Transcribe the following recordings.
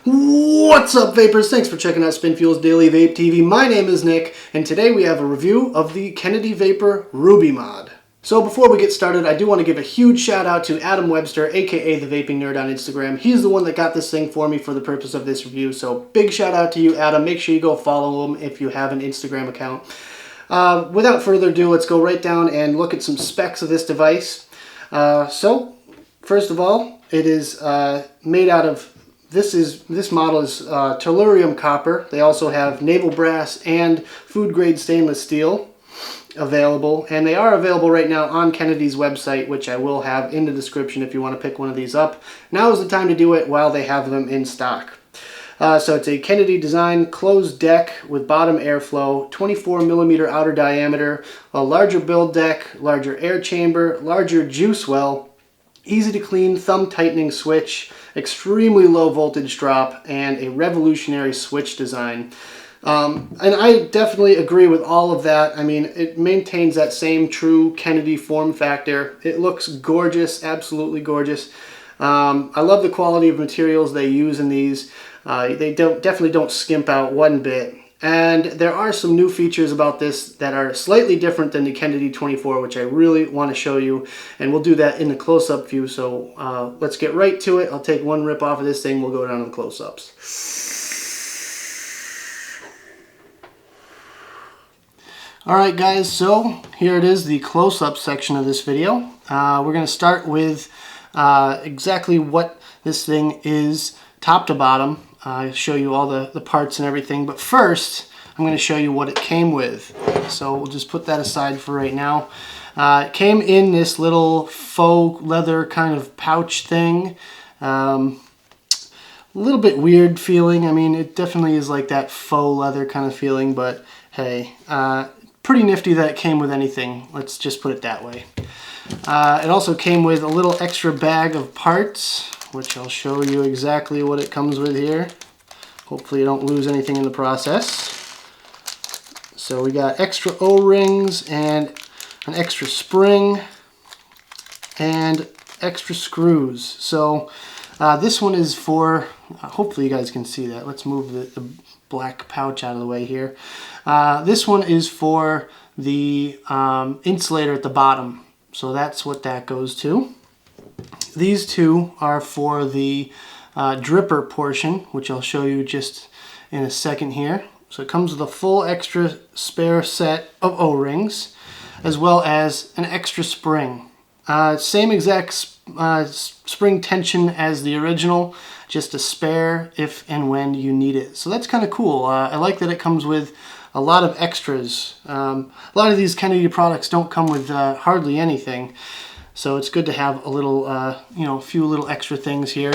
What's up, vapors? Thanks for checking out Spinfuel's Daily Vape TV. My name is Nick, and today we have a review of the Kennedy Vapor Ruby Mod. So before we get started, I do want to give a huge shout out to Adam Webster, aka the Vaping Nerd on Instagram. He's the one that got this thing for me for the purpose of this review, so big shout out to you, Adam. Make sure you go follow him if you have an Instagram account. Without further ado, let's go right down and look at some specs of this device. So, first of all, it is made out of This model is tellurium copper. They also have naval brass and food grade stainless steel available, and they are available right now on Kennedy's website, which I will have in the description if you want to pick one of these up. Now is the time to do it while they have them in stock. So it's a Kennedy design closed deck with bottom airflow, 24mm outer diameter, a larger build deck, larger air chamber, larger juice well, easy to clean thumb tightening switch, extremely low voltage drop, and a revolutionary switch design. And I definitely agree with all of that. I mean, it maintains that same true Kennedy form factor. It looks gorgeous, absolutely gorgeous. I love the quality of materials they use in these. They definitely don't skimp out one bit. And there are some new features about this that are slightly different than the Kennedy 24, which I really want to show you. And we'll do that in the close-up view. So let's get right to it. I'll take one rip off of this thing. We'll go down to the close-ups. Alright guys, so here it is, the close-up section of this video. We're going to start with exactly what this thing is top to bottom. Show you all the parts and everything, but first I'm going to show you what it came with. So we'll just put that aside for right now. It came in this little faux leather kind of pouch thing. A little bit weird feeling. I mean, it definitely is like that faux leather kind of feeling, but hey, pretty nifty that it came with anything. Let's just put it that way. It also came with a little extra bag of parts, which I'll show you exactly what it comes with here. Hopefully you don't lose anything in the process. So we got extra O-rings and an extra spring and extra screws. So this one is for, hopefully you guys can see that. Let's move the black pouch out of the way here. This one is for the insulator at the bottom. So that's what that goes to. These two are for the dripper portion, which I'll show you just in a second here. So it comes with a full extra spare set of O-rings, as well as an extra spring. Same exact spring tension as the original, just a spare if and when you need it. So that's kind of cool. I like that it comes with a lot of extras. A lot of these Kennedy products don't come with hardly anything. So it's good to have a little, a few little extra things here.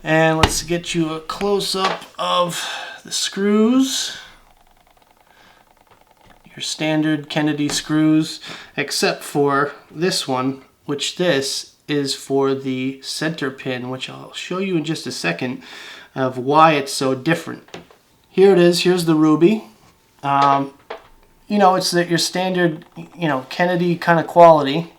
And let's get you a close-up of the screws. Your standard Kennedy screws, except for this one, which this is for the center pin, which I'll show you in just a second of why it's so different. Here it is. Here's the Ruby. It's your standard, Kennedy kind of quality.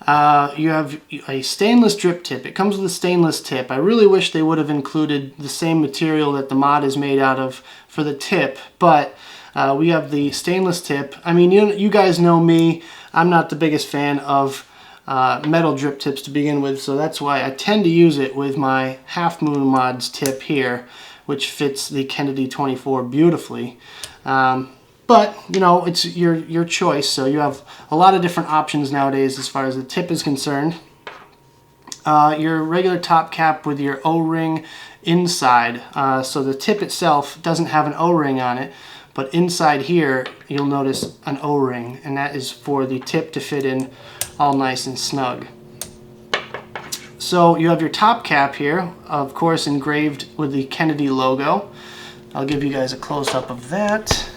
You have a stainless drip tip. It comes with a stainless tip. I really wish they would have included the same material that the mod is made out of for the tip, but we have the stainless tip. I mean, you guys know me. I'm not the biggest fan of metal drip tips to begin with, so that's why I tend to use it with my Half Moon Mods tip here, which fits the Kennedy 24 beautifully. But, it's your choice, so you have a lot of different options nowadays as far as the tip is concerned. Your regular top cap with your O-ring inside. So the tip itself doesn't have an O-ring on it, but inside here you'll notice an O-ring, and that is for the tip to fit in all nice and snug. So you have your top cap here, of course engraved with the Kennedy logo. I'll give you guys a close-up of that.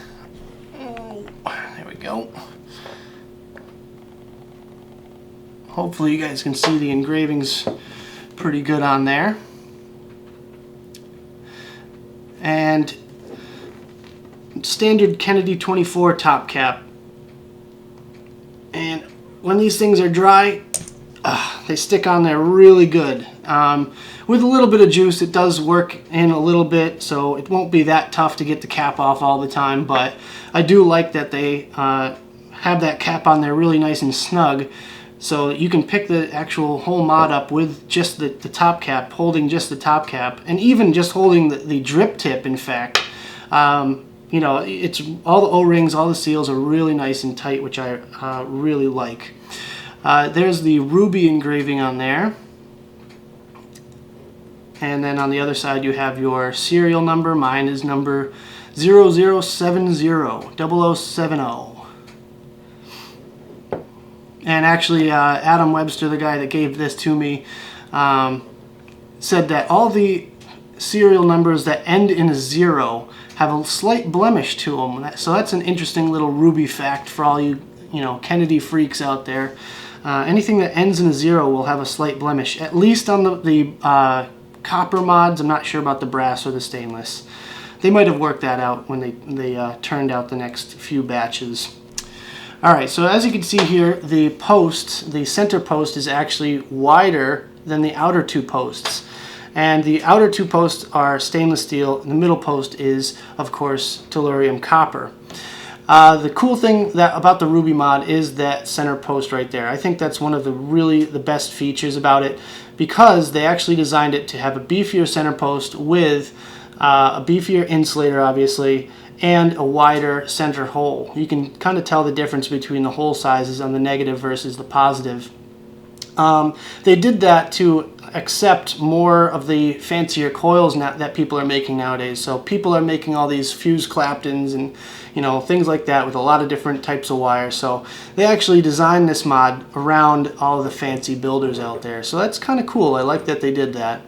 There we go. Hopefully you guys can see the engravings pretty good on there. And standard Kennedy 24 top cap. And when these things are dry, they stick on there really good. With a little bit of juice, it does work in a little bit, so it won't be that tough to get the cap off all the time, but I do like that they have that cap on there really nice and snug, so you can pick the actual whole mod up with just the top cap, holding just the top cap, and even just holding the drip tip, in fact. You know, it's all the O-rings, all the seals are really nice and tight, which I really like. There's the ruby engraving on there. And then on the other side you have your serial number. Mine is number 0070, 0070. And actually Adam Webster, the guy that gave this to me, said that all the serial numbers that end in a 0 have a slight blemish to them. So that's an interesting little ruby fact for all you Kennedy freaks out there. Anything that ends in a 0 will have a slight blemish, at least on the copper mods. I'm not sure about the brass or the stainless. They might have worked that out when they turned out the next few batches. Alright, so as you can see here, the center post is actually wider than the outer two posts. And the outer two posts are stainless steel, and the middle post is, of course, tellurium copper. The cool thing about the Ruby mod is that center post right there. I think that's one of the best features about it, because they actually designed it to have a beefier center post with a beefier insulator, obviously, and a wider center hole. You can kind of tell the difference between the hole sizes on the negative versus the positive. They did that to accept more of the fancier coils that people are making nowadays. So people are making all these fuse Claptons and things like that with a lot of different types of wire. So they actually designed this mod around all of the fancy builders out there. So that's kind of cool. I like that they did that.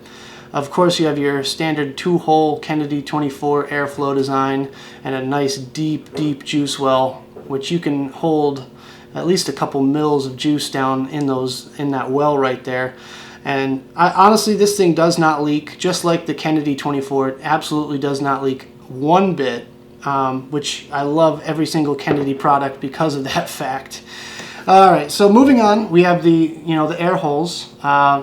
Of course, you have your standard 2-hole Kennedy 24 airflow design and a nice deep juice well, which you can hold at least a couple mils of juice down in that well right there. And honestly, this thing does not leak, just like the Kennedy 24. It absolutely does not leak one bit, which I love every single Kennedy product because of that fact. Alright, so moving on, we have the air holes,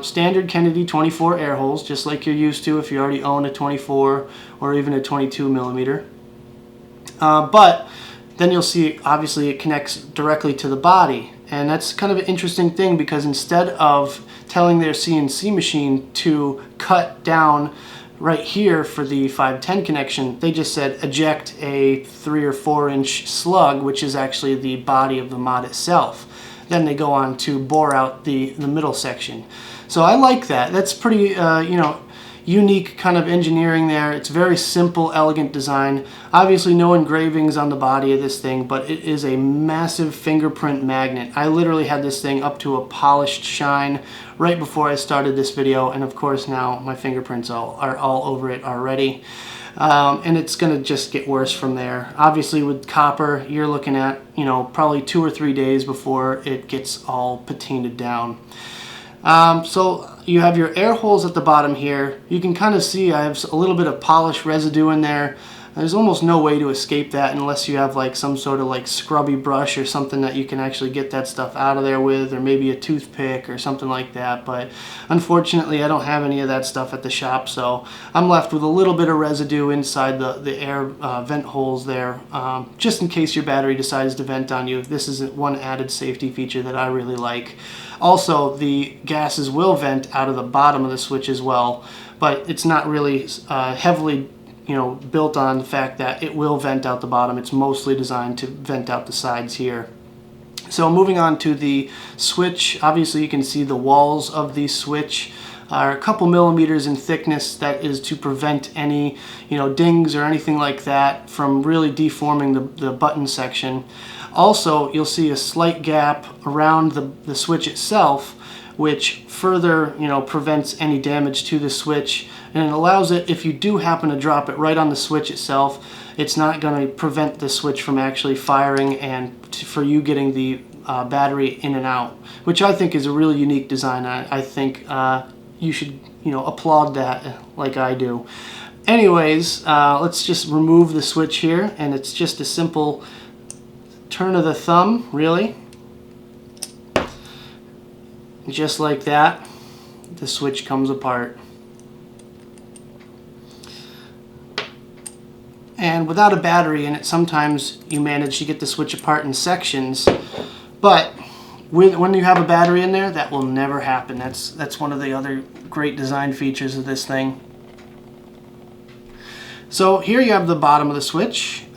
standard Kennedy 24 air holes, just like you're used to if you already own a 24 or even a 22 millimeter. But then you'll see, obviously, it connects directly to the body, and that's kind of an interesting thing, because instead of telling their CNC machine to cut down right here for the 510 connection, they just said eject a 3 or 4 inch slug, which is actually the body of the mod itself. Then they go on to bore out the middle section. So I like that. That's pretty unique kind of engineering there. It's very simple, elegant design. Obviously no engravings on the body of this thing, but it is a massive fingerprint magnet. I literally had this thing up to a polished shine right before I started this video, and of course now my fingerprints are all over it already. And it's going to just get worse from there. Obviously with copper, you're looking at probably 2 or 3 days before it gets all patinaed down. So you have your air holes at the bottom here. You can kind of see I have a little bit of polish residue in there. There's almost no way to escape that unless you have like some sort of like scrubby brush or something that you can actually get that stuff out of there with, or maybe a toothpick or something like that. But unfortunately I don't have any of that stuff at the shop, so I'm left with a little bit of residue inside the air vent holes there, just in case your battery decides to vent on you. This is one added safety feature that I really like. Also, the gases will vent out of the bottom of the switch as well, but it's not really heavily built on the fact that it will vent out the bottom. It's mostly designed to vent out the sides here. So moving on to the switch, obviously you can see the walls of the switch are a couple millimeters in thickness. That is to prevent any dings or anything like that from really deforming the button section. Also, you'll see a slight gap around the switch itself, which further prevents any damage to the switch, and it allows it, if you do happen to drop it right on the switch itself, it's not going to prevent the switch from actually firing and for you getting the battery in and out, which I think is a really unique design. I think you should applaud that like I do. Anyways, let's just remove the switch here, and it's just a simple turn of the thumb, really. just like that, the switch comes apart. And without a battery in it, sometimes you manage to get the switch apart in sections, but when you have a battery in there, that will never happen. That's one of the other great design features of this thing. So here you have the bottom of the switch.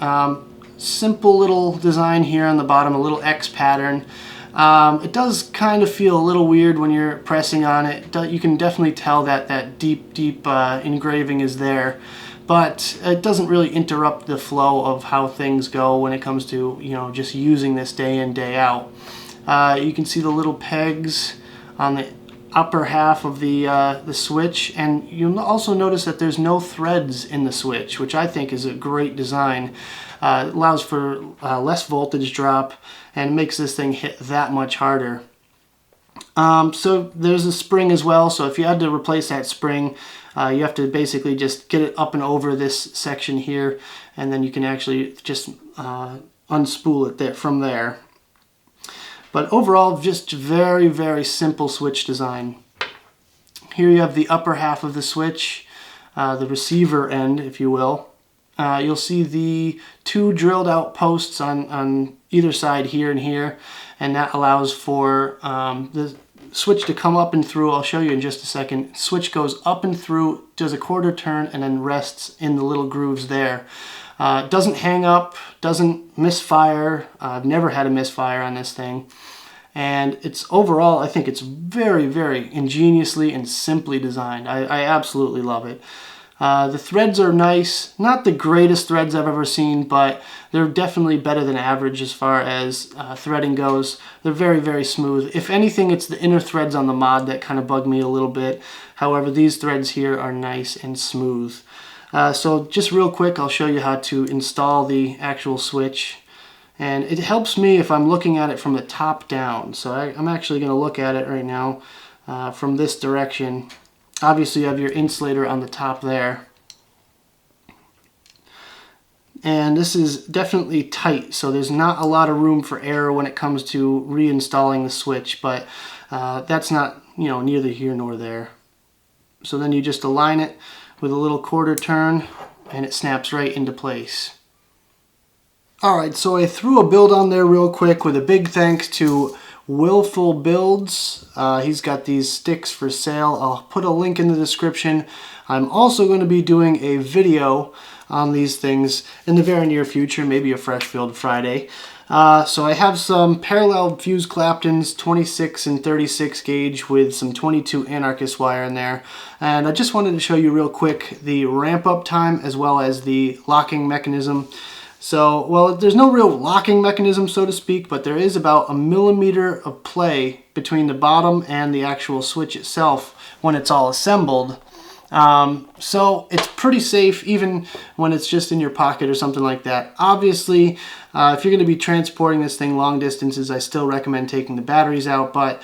Simple little design here on the bottom, a little X pattern. It does kind of feel a little weird when you're pressing on it. You can definitely tell that that deep engraving is there, but it doesn't really interrupt the flow of how things go when it comes to, you know, just using this day in, day out. You can see the little pegs on the upper half of the switch, and you'll also notice that there's no threads in the switch, which I think is a great design. It allows for less voltage drop and makes this thing hit that much harder. So there's a spring as well, so if you had to replace that spring, you have to basically just get it up and over this section here, and then you can actually just unspool it there from there. But overall, just very, very simple switch design. Here you have the upper half of the switch, the receiver end, if you will. You'll see the two drilled out posts on either side here and here, and that allows for the switch to come up and through. I'll show you in just a second. Switch goes up and through, does a quarter turn, and then rests in the little grooves there. Doesn't hang up, doesn't misfire. I've never had a misfire on this thing. And it's overall, I think it's very, very ingeniously and simply designed. I absolutely love it. The threads are nice. Not the greatest threads I've ever seen, but they're definitely better than average as far as threading goes. They're very, very smooth. If anything, it's the inner threads on the mod that kind of bug me a little bit. However, these threads here are nice and smooth. So just real quick, I'll show you how to install the actual switch. And it helps me if I'm looking at it from the top down. So I'm actually going to look at it right now from this direction. Obviously you have your insulator on the top there. And this is definitely tight, so there's not a lot of room for error when it comes to reinstalling the switch, but that's not, you know, neither here nor there. So then you just align it with a little quarter turn and it snaps right into place. Alright, so I threw a build on there real quick with a big thanks to Willful Builds. He's got these sticks for sale. I'll put a link in the description. I'm also going to be doing a video on these things in the very near future, maybe a Fresh Build Friday. So I have some parallel fused Claptons, 26 and 36 gauge with some 22 Anarchist wire in there. And I just wanted to show you real quick the ramp up time as well as the locking mechanism. So, well, there's no real locking mechanism, so to speak, but there is about 1 millimeter of play between the bottom and the actual switch itself when it's all assembled. So it's pretty safe even when it's just in your pocket or something like that. Obviously, if you're going to be transporting this thing long distances, I still recommend taking the batteries out, but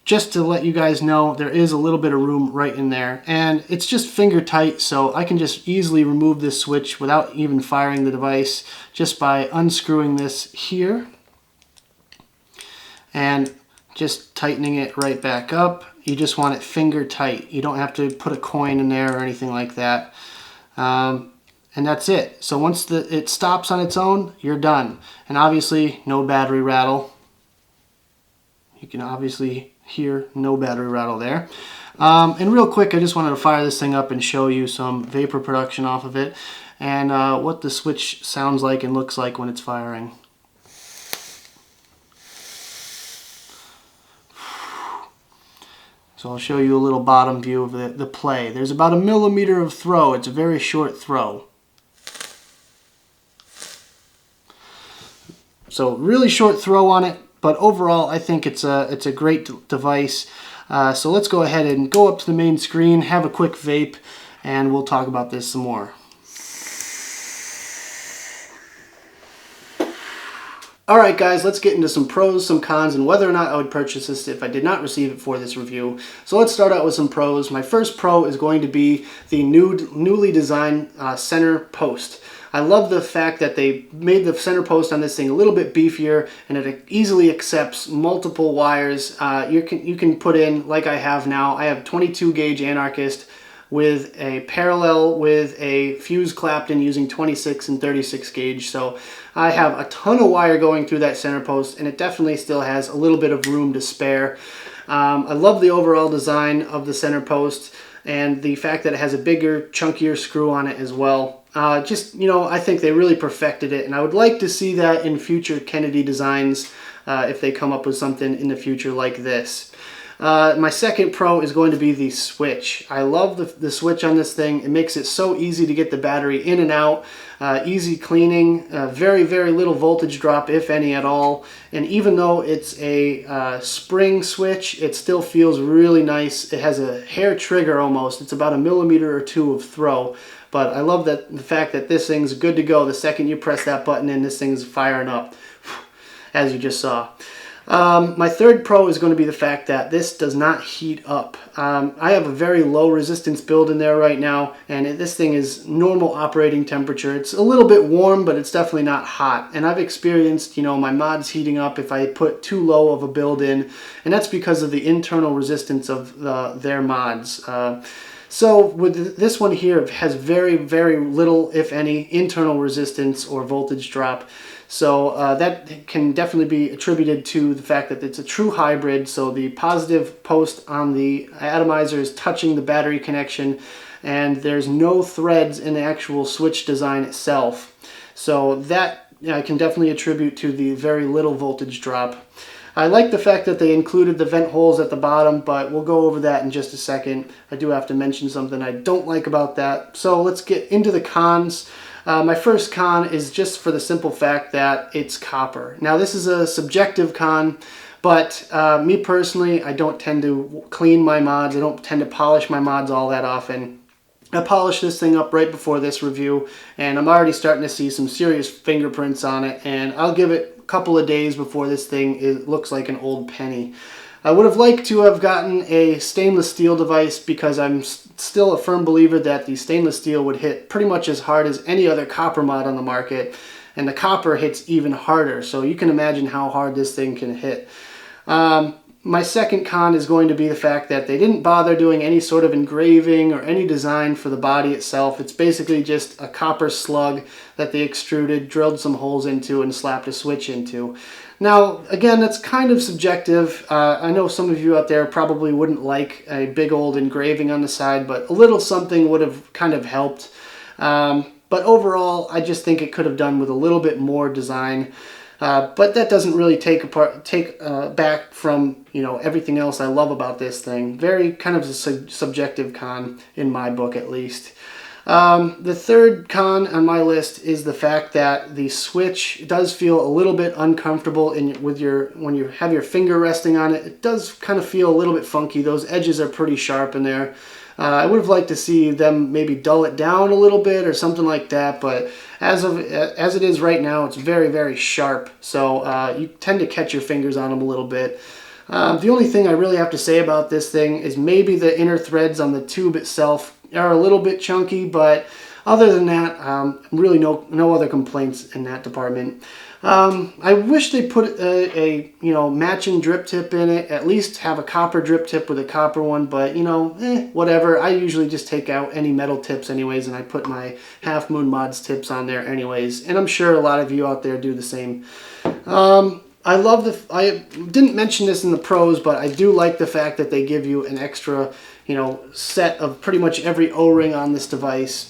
just to let you guys know, there is a little bit of room right in there, and it's just finger tight, so I can just easily remove this switch without even firing the device just by unscrewing this here and just tightening it right back up. You just want it finger tight. You don't have to put a coin in there or anything like that. And that's it. So once it stops on its own, you're done. And obviously, no battery rattle. You can obviously hear no battery rattle there. And real quick, I just wanted to fire this thing up and show you some vapor production off of it and what the switch sounds like and looks like when it's firing. So I'll show you a little bottom view of the play. There's about 1 millimeter of throw. It's a very short throw. So really short throw on it, but overall I think it's a great device. So let's go ahead and go up to the main screen, have a quick vape, and we'll talk about this some more. Alright guys, let's get into some pros, some cons, and whether or not I would purchase this if I did not receive it for this review. So let's start out with some pros. My first pro is going to be the newly designed center post. I love the fact that they made the center post on this thing a little bit beefier, and it easily accepts multiple wires. You can put in, like I have now, I have 22 gauge Anarchist with a parallel with a fuse clapped in using 26 and 36 gauge. So I have a ton of wire going through that center post, and it definitely still has a little bit of room to spare. I love the overall design of the center post and the fact that it has a bigger, chunkier screw on it as well. Just, you know, I think they really perfected it, and I would like to see that in future Kennedy designs if they come up with something in the future like this. My second pro is going to be the switch. I love the switch on this thing. It makes it so easy to get the battery in and out, easy cleaning, very, very little voltage drop, if any at all. And even though it's a spring switch, it still feels really nice. It has a hair trigger almost. It's about 1 millimeter or 2 of throw. But I love the fact that this thing's good to go. The second you press that button in, this thing's firing up, as you just saw. My third pro is going to be the fact that this does not heat up. I have a very low resistance build in there right now, and this thing is normal operating temperature. It's a little bit warm, but it's definitely not hot. And I've experienced, you know, my mods heating up if I put too low of a build in, and that's because of the internal resistance of their mods. So with this one here, it has very, very little, if any, internal resistance or voltage drop. So that can definitely be attributed to the fact that it's a true hybrid. So the positive post on the atomizer is touching the battery connection, and there's no threads in the actual switch design itself. So that I can definitely attribute to the very little voltage drop. I like the fact that they included the vent holes at the bottom, but we'll go over that in just a second. I do have to mention something I don't like about that. So let's get into the cons. My first con is just for the simple fact that it's copper. Now this is a subjective con, but me personally, I don't tend to clean my mods. I don't tend to polish my mods all that often. I polished this thing up right before this review, and I'm already starting to see some serious fingerprints on it, and I'll give it a couple of days before this thing looks like an old penny. I would have liked to have gotten a stainless steel device because I'm still a firm believer that the stainless steel would hit pretty much as hard as any other copper mod on the market, and the copper hits even harder, so you can imagine how hard this thing can hit. My second con is going to be the fact that they didn't bother doing any sort of engraving or any design for the body itself. It's basically just a copper slug that they extruded, drilled some holes into, and slapped a switch into. Now, again, that's kind of subjective. I know some of you out there probably wouldn't like a big old engraving on the side, but a little something would have kind of helped. But overall, I just think it could have done with a little bit more design. But that doesn't really take back from, you know, everything else I love about this thing. Very kind of a subjective con in my book, at least. The third con on my list is the fact that the switch does feel a little bit uncomfortable when you have your finger resting on it. It does kind of feel a little bit funky. Those edges are pretty sharp in there. I would have liked to see them maybe dull it down a little bit or something like that, but as it is right now, it's very, very sharp, so you tend to catch your fingers on them a little bit. The only thing I really have to say about this thing is maybe the inner threads on the tube itself are a little bit chunky, but other than that, really no other complaints in that department. I wish they put a matching drip tip in it, at least have a copper drip tip with a copper one, but whatever. I usually just take out any metal tips anyways, and I put my Half Moon Mods tips on there anyways, and I'm sure a lot of you out there do the same. I didn't mention this in the pros, but I do like the fact that they give you an extra, set of pretty much every O-ring on this device.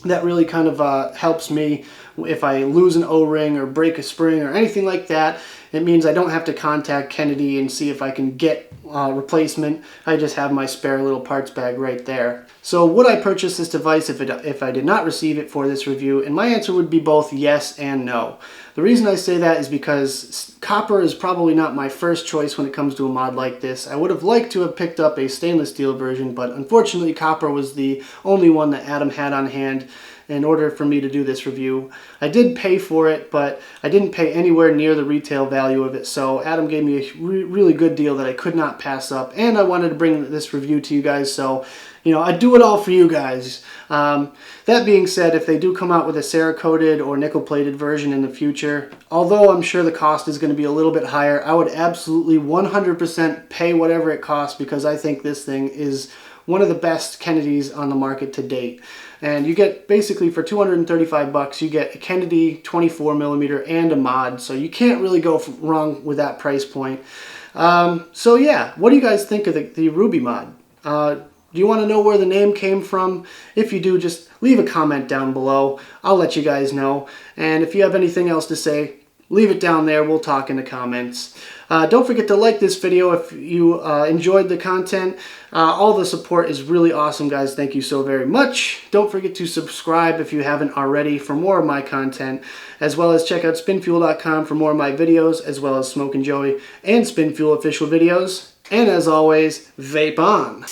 That really kind of helps me if I lose an O-ring or break a spring or anything like that. It means I don't have to contact Kennedy and see if I can get replacement. I just have my spare little parts bag right there. So would I purchase this device if I did not receive it for this review? And my answer would be both yes and no. The reason I say that is because copper is probably not my first choice when it comes to a mod like this. I would have liked to have picked up a stainless steel version, but unfortunately copper was the only one that Adam had on hand in order for me to do this review. I did pay for it, but I didn't pay anywhere near the retail value of it, so Adam gave me a really good deal that I could not pass up, and I wanted to bring this review to you guys, so I do it all for you guys. That being said, if they do come out with a Cerakoted or nickel-plated version in the future, although I'm sure the cost is going to be a little bit higher, I would absolutely 100% pay whatever it costs, because I think this thing is one of the best Kennedys on the market to date. And you get, basically for 235 bucks, you get a Kennedy 24 millimeter and a mod, so you can't really go wrong with that price point. So yeah, what do you guys think of the Ruby mod? Do you want to know where the name came from? If you do, just leave a comment down below. I'll let you guys know. And if you have anything else to say, leave it down there. We'll talk in the comments. Don't forget to like this video if you enjoyed the content. All the support is really awesome, guys. Thank you so very much. Don't forget to subscribe if you haven't already for more of my content, as well as check out spinfuel.com for more of my videos, as well as Smoke and Joey and Spinfuel official videos. And as always, vape on.